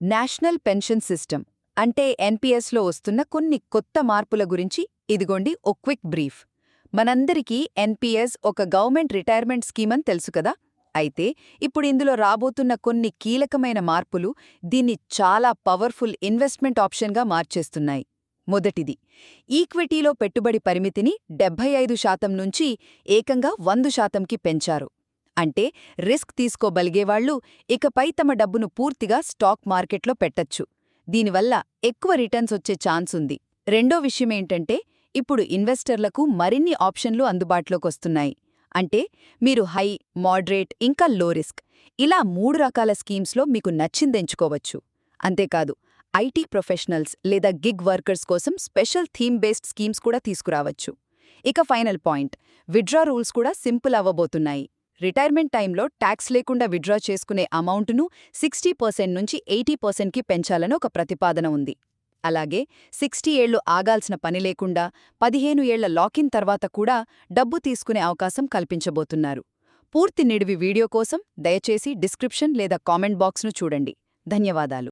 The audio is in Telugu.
నేషనల్ పెన్షన్ సిస్టమ్ అంటే ఎన్పీఎస్లో వస్తున్న కొన్ని కొత్త మార్పుల గురించి ఇదిగోండి ఓ క్విక్ బ్రీఫ్. మనందరికీ ఎన్పీఎస్ ఒక గవర్నమెంట్ రిటైర్మెంట్ స్కీమ్ అని తెలుసు కదా. అయితే ఇప్పుడు ఇందులో రాబోతున్న కొన్ని కీలకమైన మార్పులు దీన్ని చాలా పవర్ఫుల్ ఇన్వెస్ట్మెంట్ ఆప్షన్గా మార్చేస్తున్నాయి. మొదటిది, ఈక్విటీలో పెట్టుబడి పరిమితిని 75% నుంచి ఏకంగా 100%కి పెంచారు. అంటే రిస్క్ తీసుకోగలిగేవాళ్లు ఇకపై తమ డబ్బును పూర్తిగా స్టాక్ మార్కెట్లో పెట్టచ్చు. దీనివల్ల ఎక్కువ రిటర్న్స్ వచ్చే ఛాన్స్ ఉంది. రెండో విషయమేంటంటే ఇప్పుడు ఇన్వెస్టర్లకు మరిన్ని ఆప్షన్లు అందుబాటులోకొస్తున్నాయి. అంటే మీరు హై, మోడరేట్ ఇంకా లో రిస్క్ ఇలా 3 రకాల స్కీమ్స్లో మీకు నచ్చిందెంచుకోవచ్చు. అంతేకాదు, ఐటీ ప్రొఫెషనల్స్ లేదా గిగ్ వర్కర్స్ కోసం స్పెషల్ థీమ్ బేస్డ్ స్కీమ్స్ కూడా తీసుకురావచ్చు. ఇక ఫైనల్ పాయింట్, విత్డ్రా రూల్స్ కూడా సింపుల్ అవ్వబోతున్నాయి. రిటైర్మెంట్ టైంలో ట్యాక్స్ లేకుండా విత్డ్రా చేసుకునే అమౌంటును 60% నుంచి 80%కి పెంచాలని ఒక ప్రతిపాదన ఉంది. అలాగే 60 ఏళ్లు ఆగాల్సిన పని లేకుండా 15 ఏళ్ల లాకిన్ తర్వాత కూడా డబ్బు తీసుకునే అవకాశం కల్పించబోతున్నారు. పూర్తి నిడివి వీడియో కోసం దయచేసి డిస్క్రిప్షన్ లేదా కామెంట్ బాక్స్ను చూడండి. ధన్యవాదాలు.